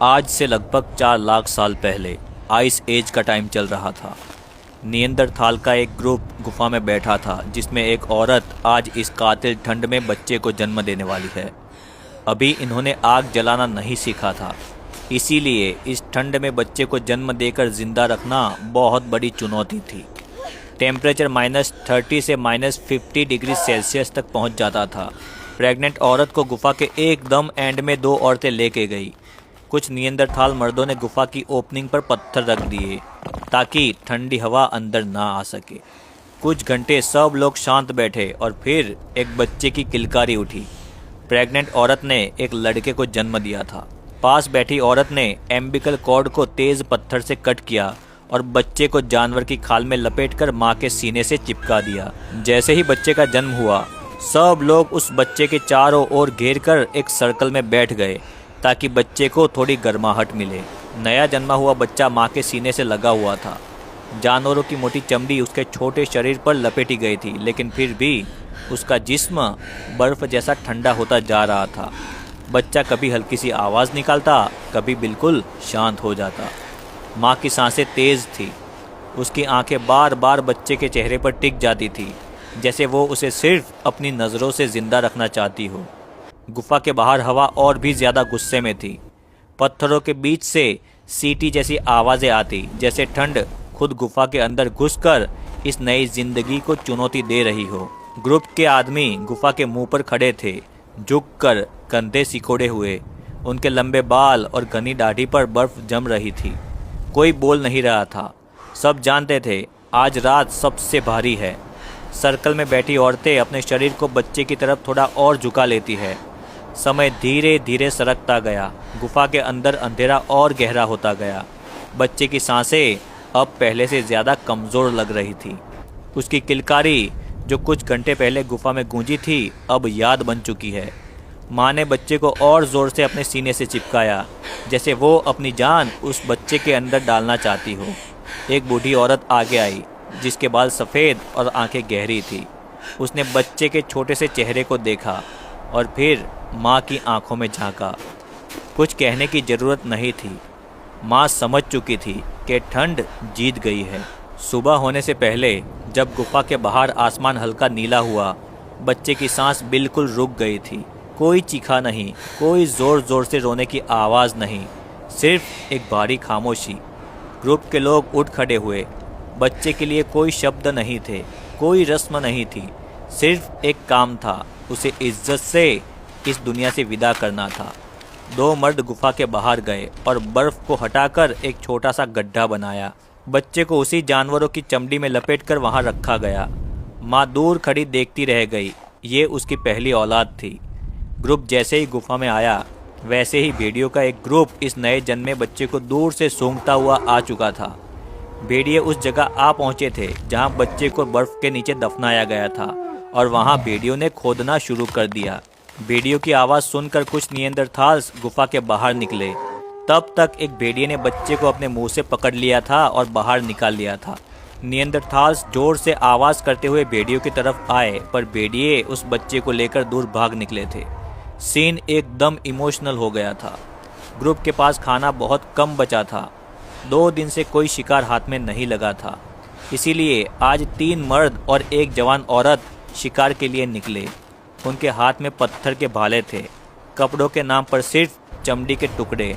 आज से लगभग 4 लाख साल पहले आइस एज का टाइम चल रहा था। नियंदरथाल का एक ग्रुप गुफा में बैठा था जिसमें एक औरत आज इस कातिल ठंड में बच्चे को जन्म देने वाली है। अभी इन्होंने आग जलाना नहीं सीखा था, इसीलिए इस ठंड में बच्चे को जन्म देकर जिंदा रखना बहुत बड़ी चुनौती थी। टेम्परेचर -30 से -50 डिग्री सेल्सियस तक पहुंच जाता था। प्रेग्नेंट औरत को गुफा के एकदम एंड में 2 औरतें लेके गई। कुछ नियंदरथाल मर्दों ने गुफा की ओपनिंग पर पत्थर रख दिए ताकि ठंडी हवा अंदर ना आ सके। कुछ घंटे सब लोग शांत बैठे और फिर एक बच्चे की किलकारी उठी। प्रेग्नेंट औरत ने एक लड़के को जन्म दिया था। पास बैठी औरत ने एम्बिकल कॉर्ड को तेज पत्थर से कट किया और बच्चे को जानवर की खाल में लपेटकर मां के सीने से चिपका दिया। जैसे ही बच्चे का जन्म हुआ, सब लोग उस बच्चे के चारों ओर घेर कर एक सर्कल में बैठ गए ताकि बच्चे को थोड़ी गर्माहट मिले। नया जन्मा हुआ बच्चा मां के सीने से लगा हुआ था। जानवरों की मोटी चमड़ी उसके छोटे शरीर पर लपेटी गई थी, लेकिन फिर भी उसका जिस्म बर्फ जैसा ठंडा होता जा रहा था। बच्चा कभी हल्की सी आवाज़ निकालता, कभी बिल्कुल शांत हो जाता। माँ की सांसें तेज़ थी। उसकी आंखें बार बार बच्चे के चेहरे पर टिक जाती थी, जैसे वो उसे सिर्फ अपनी नज़रों से ज़िंदा रखना चाहती हो। गुफा के बाहर हवा और भी ज़्यादा गुस्से में थी। पत्थरों के बीच से सीटी जैसी आवाज़ें आती, जैसे ठंड खुद गुफा के अंदर घुसकर इस नई जिंदगी को चुनौती दे रही हो। ग्रुप के आदमी गुफा के मुंह पर खड़े थे, झुककर कंधे सिकोड़े हुए। उनके लंबे बाल और घनी दाढ़ी पर बर्फ जम रही थी। कोई बोल नहीं रहा था। सब जानते थे आज रात सबसे भारी है। सर्कल में बैठी औरतें अपने शरीर को बच्चे की तरफ थोड़ा और झुका लेती है। समय धीरे धीरे सरकता गया। गुफा के अंदर अंधेरा और गहरा होता गया। बच्चे की सांसें अब पहले से ज़्यादा कमज़ोर लग रही थी। उसकी किलकारी जो कुछ घंटे पहले गुफा में गूंजी थी, अब याद बन चुकी है। माँ ने बच्चे को और ज़ोर से अपने सीने से चिपकाया, जैसे वो अपनी जान उस बच्चे के अंदर डालना चाहती हो। एक बूढ़ी औरत आगे आई, जिसके बाल सफ़ेद और आंखें गहरी थी। उसने बच्चे के छोटे से चेहरे को देखा और फिर माँ की आंखों में झांका। कुछ कहने की ज़रूरत नहीं थी। माँ समझ चुकी थी कि ठंड जीत गई है। सुबह होने से पहले जब गुफा के बाहर आसमान हल्का नीला हुआ, बच्चे की सांस बिल्कुल रुक गई थी। कोई चीखा नहीं, कोई ज़ोर ज़ोर से रोने की आवाज़ नहीं, सिर्फ एक भारी खामोशी। ग्रुप के लोग उठ खड़े हुए। बच्चे के लिए कोई शब्द नहीं थे, कोई रस्म नहीं थी, सिर्फ एक काम था, उसे इज्जत से इस दुनिया से विदा करना था। 2 मर्द गुफा के बाहर गए और बर्फ़ को हटाकर एक छोटा सा गड्ढा बनाया। बच्चे को उसी जानवरों की चमड़ी में लपेटकर वहां रखा गया। माँ दूर खड़ी देखती रह गई। ये उसकी पहली औलाद थी। ग्रुप जैसे ही गुफा में आया, वैसे ही भेड़ियों का एक ग्रुप इस नए जन्मे बच्चे को दूर से सूंघता हुआ आ चुका था। भेड़िए उस जगह आ पहुंचे थे जहां बच्चे को बर्फ के नीचे दफनाया गया था, और वहां भेड़ियों ने खोदना शुरू कर दिया। भेड़ियों की आवाज़ सुनकर कुछ नियंदरथाल्स गुफा के बाहर निकले। तब तक एक भेड़िए ने बच्चे को अपने मुंह से पकड़ लिया था और बाहर निकाल लिया था। नियंदरथाल्स जोर से आवाज़ करते हुए भेड़ियों की तरफ आए, पर भेड़िए उस बच्चे को लेकर दूर भाग निकले थे। सीन एकदम इमोशनल हो गया था। ग्रुप के पास खाना बहुत कम बचा था। 2 दिन से कोई शिकार हाथ में नहीं लगा था, इसीलिए आज 3 मर्द और एक जवान औरत शिकार के लिए निकले। उनके हाथ में पत्थर के भाले थे, कपड़ों के नाम पर सिर्फ चमड़ी के टुकड़े।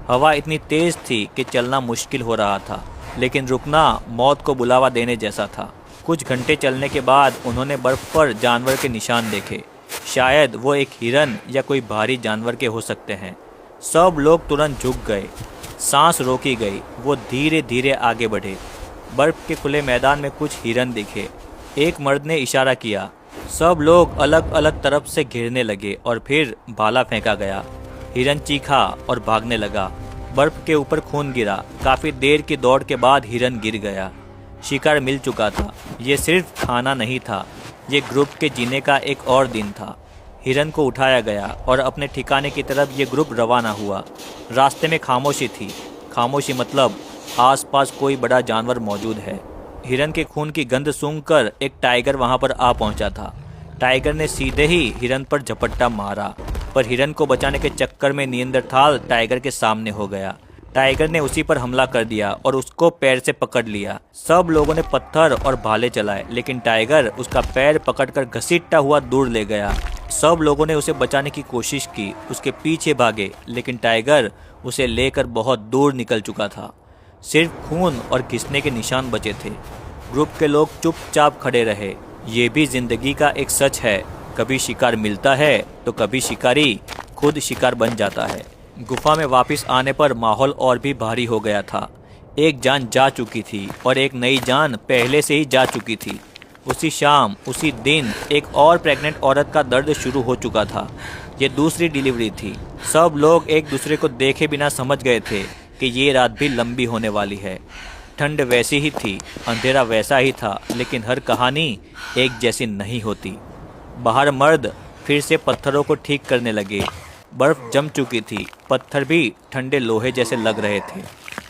हवा इतनी तेज़ थी कि चलना मुश्किल हो रहा था, लेकिन रुकना मौत को बुलावा देने जैसा था। कुछ घंटे चलने के बाद उन्होंने बर्फ़ पर जानवर के निशान देखे। शायद वो एक हिरन या कोई भारी जानवर के हो सकते हैं। सब लोग तुरंत झुक गए। सांस रोकी गई। वो धीरे धीरे आगे बढ़े। बर्फ़ के खुले मैदान में कुछ हिरन दिखे। एक मर्द ने इशारा किया। सब लोग अलग अलग तरफ से घिरने लगे और फिर भाला फेंका गया। हिरन चीखा और भागने लगा। बर्फ़ के ऊपर खून गिरा। काफ़ी देर की दौड़ के बाद हिरन गिर गया। शिकार मिल चुका था। ये सिर्फ खाना नहीं था, ये ग्रुप के जीने का एक और दिन था। हिरन को उठाया गया और अपने ठिकाने की तरफ ये ग्रुप रवाना हुआ। रास्ते में खामोशी थी। खामोशी मतलब आसपास कोई बड़ा जानवर मौजूद है। हिरन के खून की गंध सूंघकर एक टाइगर वहां पर आ पहुंचा था। टाइगर ने सीधे ही हिरन पर झपट्टा मारा, पर हिरन को बचाने के चक्कर में नियंदरथाल टाइगर के सामने हो गया। टाइगर ने उसी पर हमला कर दिया और उसको पैर से पकड़ लिया। सब लोगों ने पत्थर और भाले चलाए, लेकिन टाइगर उसका पैर पकड़कर घसीटता हुआ दूर ले गया। सब लोगों ने उसे बचाने की कोशिश की, उसके पीछे भागे, लेकिन टाइगर उसे लेकर बहुत दूर निकल चुका था। सिर्फ खून और घिसने के निशान बचे थे। ग्रुप के लोग चुपचाप खड़े रहे। ये भी जिंदगी का एक सच है, कभी शिकार मिलता है तो कभी शिकारी खुद शिकार बन जाता है। गुफा में वापस आने पर माहौल और भी भारी हो गया था। एक जान जा चुकी थी और एक नई जान पहले से ही जा चुकी थी। उसी शाम, उसी दिन एक और प्रेग्नेंट औरत का दर्द शुरू हो चुका था। ये दूसरी डिलीवरी थी। सब लोग एक दूसरे को देखे बिना समझ गए थे कि ये रात भी लंबी होने वाली है। ठंड वैसी ही थी, अंधेरा वैसा ही था, लेकिन हर कहानी एक जैसी नहीं होती। बाहर मर्द फिर से पत्थरों को ठीक करने लगे। बर्फ जम चुकी थी, पत्थर भी ठंडे लोहे जैसे लग रहे थे।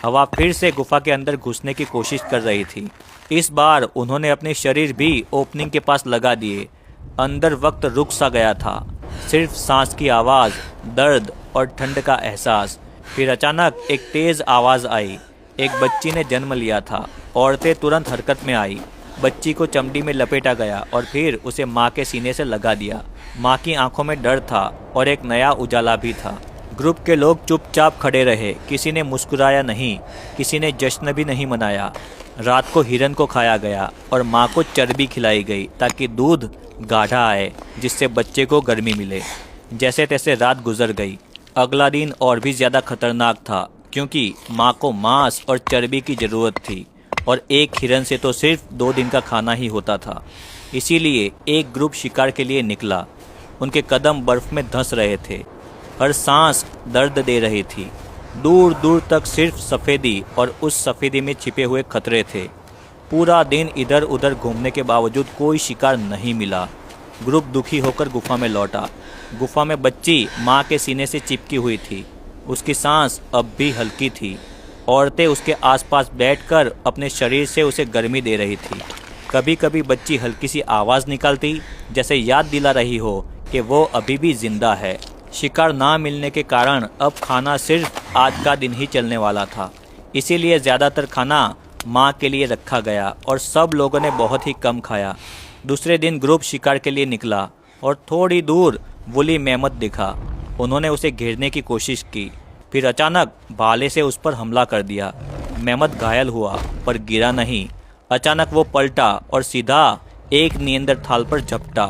हवा फिर से गुफा के अंदर घुसने की कोशिश कर रही थी। इस बार उन्होंने अपने शरीर भी ओपनिंग के पास लगा दिए। अंदर वक्त रुक सा गया था, सिर्फ सांस की आवाज़, दर्द और ठंड का एहसास। फिर अचानक एक तेज़ आवाज़ आई। एक बच्ची ने जन्म लिया था। औरतें तुरंत हरकत में आई। बच्ची को चमड़ी में लपेटा गया और फिर उसे माँ के सीने से लगा दिया। माँ की आंखों में डर था और एक नया उजाला भी था। ग्रुप के लोग चुपचाप खड़े रहे। किसी ने मुस्कुराया नहीं, किसी ने जश्न भी नहीं मनाया। रात को हिरन को खाया गया और माँ को चर्बी खिलाई गई ताकि दूध गाढ़ा आए, जिससे बच्चे को गर्मी मिले। जैसे तैसे रात गुजर गई। अगला दिन और भी ज़्यादा खतरनाक था, क्योंकि माँ को मांस और चर्बी की ज़रूरत थी और एक हिरन से तो सिर्फ 2 दिन का खाना ही होता था। इसीलिए एक ग्रुप शिकार के लिए निकला। उनके कदम बर्फ में धंस रहे थे, हर सांस दर्द दे रही थी। दूर दूर तक सिर्फ सफ़ेदी और उस सफ़ेदी में छिपे हुए खतरे थे। पूरा दिन इधर उधर घूमने के बावजूद कोई शिकार नहीं मिला। ग्रुप दुखी होकर गुफा में लौटा। गुफा में बच्ची माँ के सीने से चिपकी हुई थी। उसकी सांस अब भी हल्की थी। औरतें उसके आसपास बैठकर अपने शरीर से उसे गर्मी दे रही थी। कभी कभी बच्ची हल्की सी आवाज़ निकालती, जैसे याद दिला रही हो कि वो अभी भी जिंदा है। शिकार ना मिलने के कारण अब खाना सिर्फ आज का दिन ही चलने वाला था। इसीलिए ज़्यादातर खाना माँ के लिए रखा गया और सब लोगों ने बहुत ही कम खाया। दूसरे दिन ग्रुप शिकार के लिए निकला और थोड़ी दूर वुली मेमत दिखा। उन्होंने उसे घेरने की कोशिश की, फिर अचानक भाले से उस पर हमला कर दिया। मेमत घायल हुआ पर गिरा नहीं। अचानक वो पलटा और सीधा एक नियंदरथाल पर झपटा।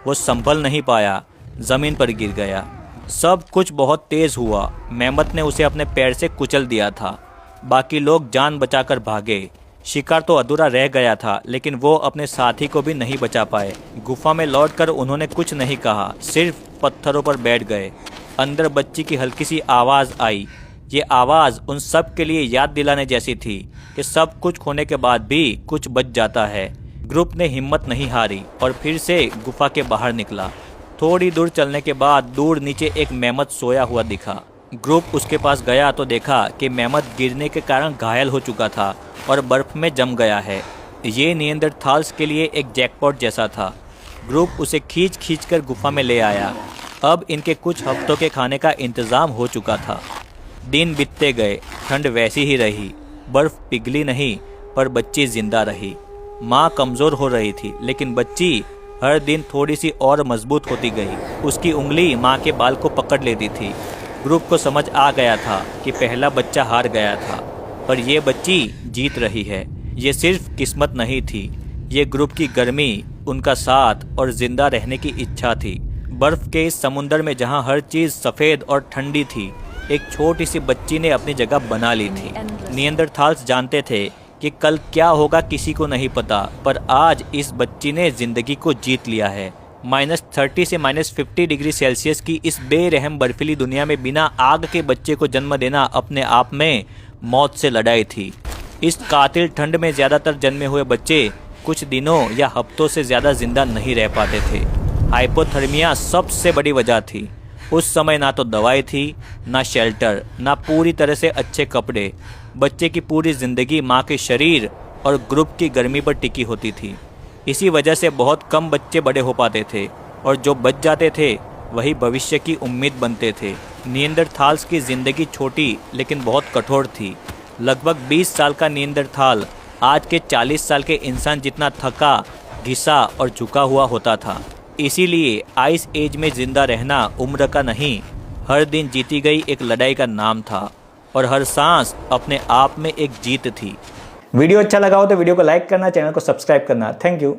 वो संभल नहीं पाया, ज़मीन पर गिर गया। सब कुछ बहुत तेज़ हुआ। मेमत ने उसे अपने पैर से कुचल दिया था। बाकी लोग जान बचाकर भागे। शिकार तो अधूरा रह गया था, लेकिन वो अपने साथी को भी नहीं बचा पाए। गुफा में लौटकर उन्होंने कुछ नहीं कहा, सिर्फ पत्थरों पर बैठ गए। अंदर बच्ची की हल्की सी आवाज़ आई। ये आवाज़ उन सब के लिए याद दिलाने जैसी थी कि सब कुछ खोने के बाद भी कुछ बच जाता है। ग्रुप ने हिम्मत नहीं हारी और फिर से गुफा के बाहर निकला। थोड़ी दूर चलने के बाद दूर नीचे एक मेमत सोया हुआ दिखा। ग्रुप उसके पास गया तो देखा कि मेमत गिरने के कारण घायल हो चुका था और बर्फ में जम गया है। ये नियंदरथाल्स के लिए एक जैकपॉट जैसा था। ग्रुप उसे खींच कर गुफा में ले आया। अब इनके कुछ हफ्तों के खाने का इंतज़ाम हो चुका था। दिन बीतते गए, ठंड वैसी ही रही। बर्फ पिघली नहीं, पर बच्ची जिंदा रही। माँ कमज़ोर हो रही थी, लेकिन बच्ची हर दिन थोड़ी सी और मजबूत होती गई। उसकी उंगली माँ के बाल को पकड़ लेती थी। ग्रुप को समझ आ गया था कि पहला बच्चा हार गया था, पर यह बच्ची जीत रही है। ये सिर्फ किस्मत नहीं थी, ये ग्रुप की गर्मी, उनका साथ और जिंदा रहने की इच्छा थी। बर्फ के इस समुंदर में जहाँ हर चीज़ सफ़ेद और ठंडी थी, एक छोटी सी बच्ची ने अपनी जगह बना ली थी। नियंदरथाल्स जानते थे कि कल क्या होगा किसी को नहीं पता, पर आज इस बच्ची ने ज़िंदगी को जीत लिया है। -30 से -50 डिग्री सेल्सियस की इस बेरहम बर्फीली दुनिया में बिना आग के बच्चे को जन्म देना अपने आप में मौत से लड़ाई थी। इस कातिल ठंड में ज़्यादातर जन्मे हुए बच्चे कुछ दिनों या हफ्तों से ज़्यादा जिंदा नहीं रह पाते थे। हाइपोथर्मिया सबसे बड़ी वजह थी। उस समय ना तो दवाई थी, ना शेल्टर, ना पूरी तरह से अच्छे कपड़े। बच्चे की पूरी ज़िंदगी माँ के शरीर और ग्रुप की गर्मी पर टिकी होती थी। इसी वजह से बहुत कम बच्चे बड़े हो पाते थे और जो बच जाते थे वही भविष्य की उम्मीद बनते थे। निएंदरथाल्स की ज़िंदगी छोटी लेकिन बहुत कठोर थी। लगभग 20 साल का निएंदरथाल आज के 40 साल के इंसान जितना थका, घिसा और झुका हुआ होता था। इसीलिए आइस एज में ज़िंदा रहना उम्र का नहीं, हर दिन जीती गई एक लड़ाई का नाम था और हर सांस अपने आप में एक जीत थी। वीडियो अच्छा लगा हो तो वीडियो को लाइक करना, चैनल को सब्सक्राइब करना। Thank you.